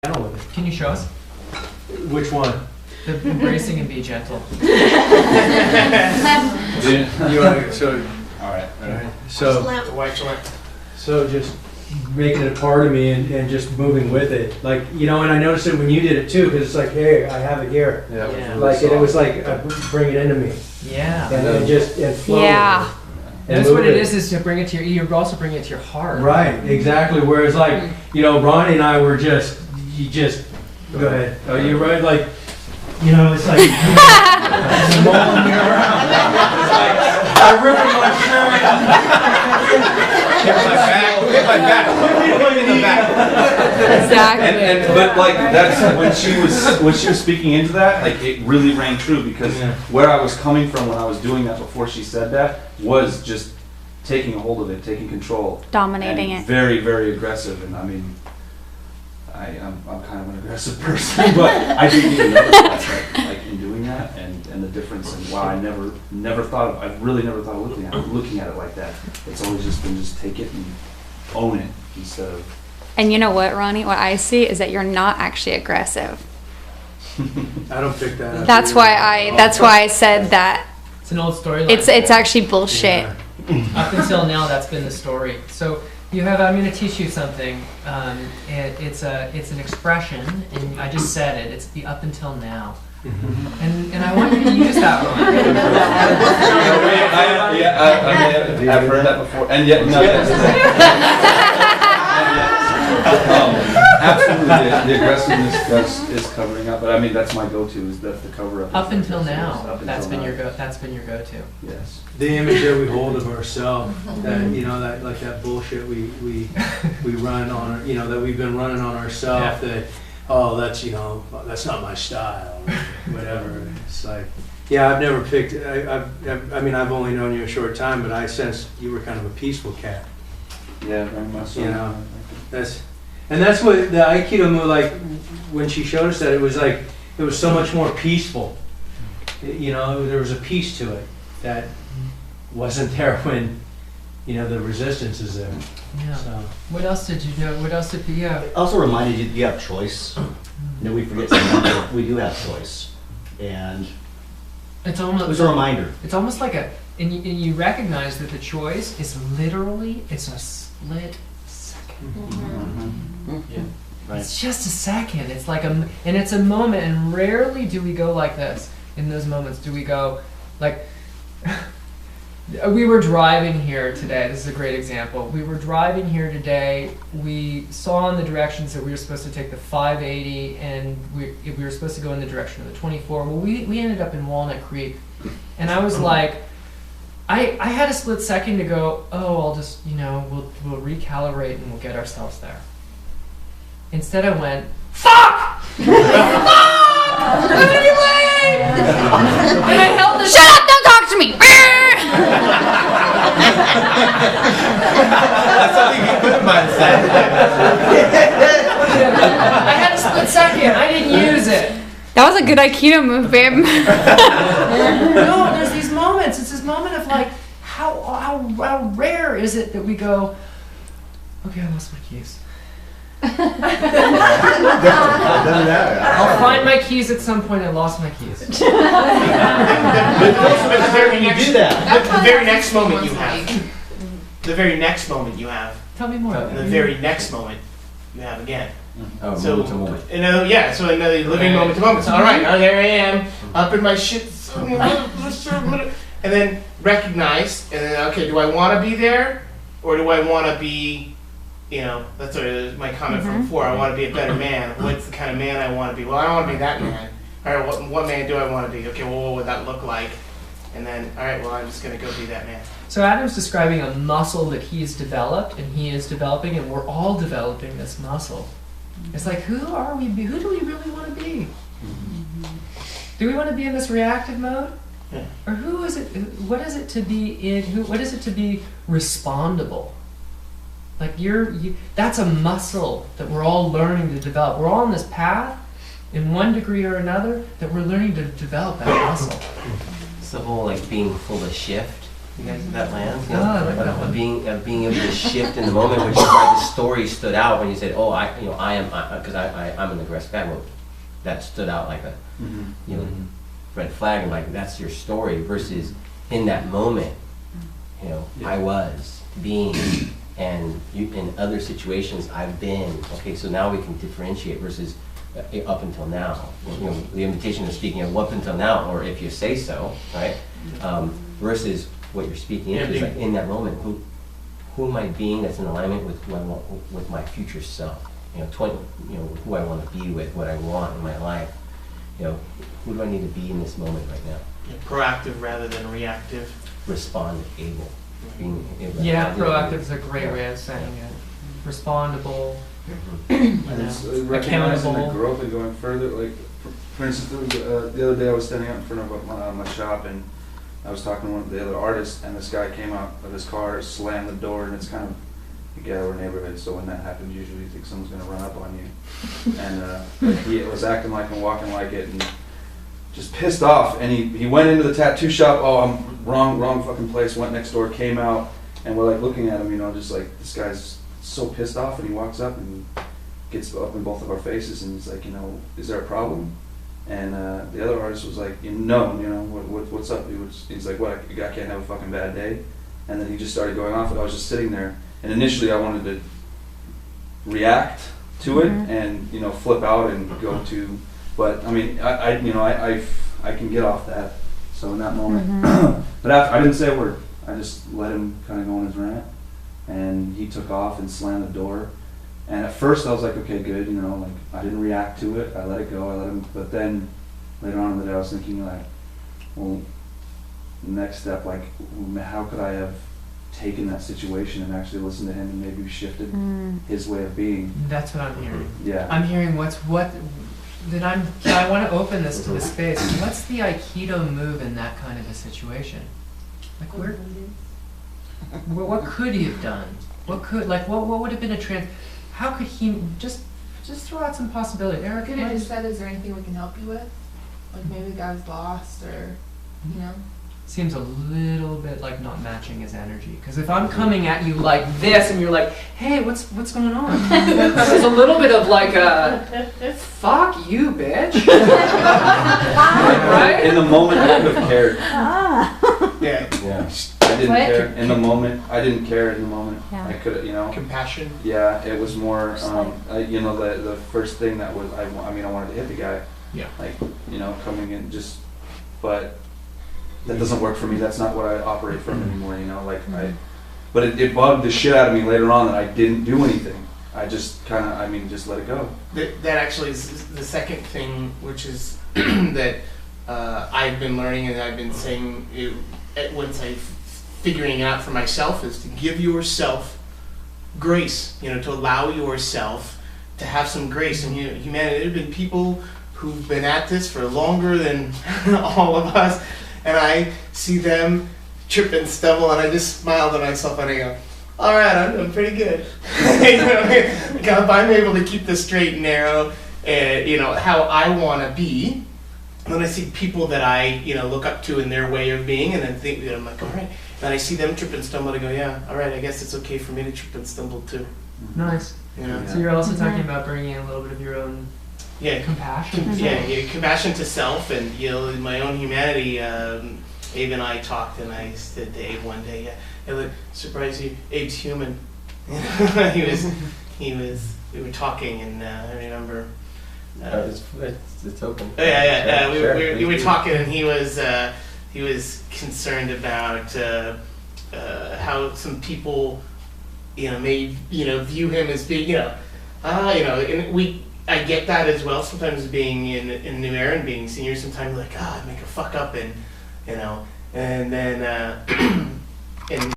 gentle with it. Can you show us? Which one? The embracing and be gentle. You want to, so, All right. so just making it a part of me and just moving with it. Like, and I noticed it when you did it too, because it's like, hey, I have it here. Yeah. Yeah. Like, and it was like, bring it into me. Yeah. And just, and flow. Yeah. And That's what move it is to bring it to your, you also bring it to your heart. Right, exactly. Whereas like, Ronnie and I were just, go ahead. Oh, you're right, like, it's like, mulling me around. I ripped my shirt. Hit my back. Put me in the back. Exactly. But like that's when she was speaking into that, like it really rang true because where I was coming from when I was doing that before she said that was just taking a hold of it, taking control, Dominating and it. very, very aggressive. And I mean, I'm kind of an aggressive person, but I didn't even notice that, like in doing that, and the difference. And wow, I never thought of. I've really never thought of looking at it like that. It's always just been just take it and own it instead of. And you know what, Ronnie? What I see is that you're not actually aggressive. I don't pick that up. That's why I said that. It's an old storyline. It's actually bullshit. Yeah. Up until now, that's been the story. So you have, I'm going to teach you something. It's an expression, and I just said it. It's the up until now. And I want you to use that one. I've heard that before, and yet no. Absolutely, the aggressiveness is covering up. But I mean, that's my go-to. Is that the cover up? Up until now, Up that's until been now. your go-to. Yes. The image that we hold of ourselves, that that like that bullshit we run on, that we've been running on ourselves. Yeah. That that's not my style, or whatever. It's like, I've never picked. I've only known you a short time, but I sensed you were kind of a peaceful cat. Yeah, very much so. That's what the Aikido move, like when she showed us that, it was like it was so much more peaceful. There was a peace to it that wasn't there when the resistance is there. Yeah. So. What else did you know? What else did you have? Also reminded you have choice. We forget sometimes we do have choice, and It's it almost. was a reminder. It's almost like and you recognize that the choice is literally, it's a split second. Yeah. Right. It's just a second. It's like and it's a moment, and rarely do we go like this. In those moments, do we go like? We were driving here today. This is a great example. We were driving here today. We saw in the directions that we were supposed to take the 580, and we were supposed to go in the direction of the 24. Well, we ended up in Walnut Creek, and I was like, I had a split second to go, I'll just, we'll recalibrate and we'll get ourselves there. Instead I went, fuck! I'm gonna be late! And I held the Shut up! Don't talk to me. That's something you couldn't mind saying. I had a split second. I didn't use it. That was a good Aikido move, babe. No, there's these moments. It's this moment of like, how rare is it that we go, okay, I lost my keys. I'll find my keys at some point. I lost my keys. But the very next moment you have. The very next moment you have. Tell me more. And the very next moment you have again. Oh, So moment to moment. so in the living moment to moment. So all right, now there I am, up in my shit, and then recognize, and then okay, do I want to be there, or do I want to be? That's my comment from before. I want to be a better man. What's the kind of man I want to be? Well, I don't want to be that man. All right, what man do I want to be? Okay, well, what would that look like? And then, all right, well, I'm just going to go be that man. So Adam's describing a muscle that he's developed, and he is developing, and we're all developing this muscle. It's like, who are we? Who do we really want to be? Do we want to be in this reactive mode, or who is it? What is it to be in? What is it to be respondable? Like that's a muscle that we're all learning to develop. We're all on this path, in one degree or another, that we're learning to develop that muscle. It's the whole being full of shift. You guys, that land? Oh, I like that one. Of being able to shift in the moment, which is why the story stood out when you said, "Oh, because I'm an aggressive guy." Well, that stood out like a, red flag, and like that's your story versus in that moment, I was being, and you in other situations I've been. Okay, so now we can differentiate versus up until now. The invitation is speaking of up until now, or if you say so, right? Versus what you're speaking into is like in that moment, who am I being that's in alignment with who I want, with my future self? Who I want to be with, what I want in my life. Who do I need to be in this moment right now? Proactive rather than reactive. Respond, able, being able. Yeah, proactive is a great way of saying it. Respondable. And it's recognizing the Accountable. growth and going further. Like, for instance, the other day I was standing out in front of my shop and I was talking to one of the other artists, and this guy came out of his car, slammed the door, and it's kind of a ghetto neighborhood, so when that happens, usually you think someone's going to run up on you. And he was acting like and walking like it, and just pissed off. And he went into the tattoo shop. Oh, I'm wrong fucking place. Went next door, came out, and we're like looking at him, just like this guy's so pissed off. And he walks up and gets up in both of our faces, and he's like, is there a problem? And the other artist was like, no, what's up? He's like, what? I can't have a fucking bad day. And then he just started going off, and I was just sitting there. And initially, I wanted to react to it and flip out and go to, but I mean, I can get off that. So in that moment, but I didn't say a word. I just let him kind of go on his rant, and he took off and slammed the door. And at first I was like, okay, good, like I didn't react to it. I let it go. I let him. But then later on in the day, I was thinking like, well, next step, like, how could I have taken that situation and actually listened to him and maybe shifted his way of being? That's what I'm hearing. Yeah. I'm hearing I want to open this to the space. What's the Aikido move in that kind of a situation? Like what could he have done? What would have been how could he just throw out some possibility? Erica, Could have just said, is there anything we can help you with? Like maybe the guy was lost or, seems a little bit like not matching his energy. Because if I'm coming at you like this and you're like, hey, what's going on? There's a little bit of like a, fuck you, bitch. Right? In the moment, I would have cared. Yeah. I didn't care in the moment. I didn't care in the moment. Yeah. I could, Compassion. Yeah, it was more, the first thing that was, I wanted to hit the guy. Yeah. Like, coming in but that doesn't work for me. That's not what I operate from anymore, but it bugged the shit out of me later on that I didn't do anything. I just just let it go. That actually is the second thing, which is that I've been learning and I've been saying once I figuring out for myself is to give yourself grace, to allow yourself to have some grace. And humanity, there have been people who've been at this for longer than all of us, and I see them trip and stumble, and I just smile to myself and I go, all right, I'm doing pretty good. If I'm able to keep this straight and narrow, how I want to be, then I see people that I, look up to in their way of being, and then think, I'm like, all right. And I see them trip and stumble, I go, yeah, all right, I guess it's okay for me to trip and stumble too. Nice. So you're also talking about bringing in a little bit of your own compassion. Compassion to self, and my own humanity. Abe and I talked, and I said to Abe one day, "Hey, look, surprise you, Abe's human." We were talking, and I remember. It's open. We were talking, and he was concerned about how some people, may view him as being, and I get that as well. Sometimes being in New Era and being senior, sometimes like, I'd make a fuck up, and and then and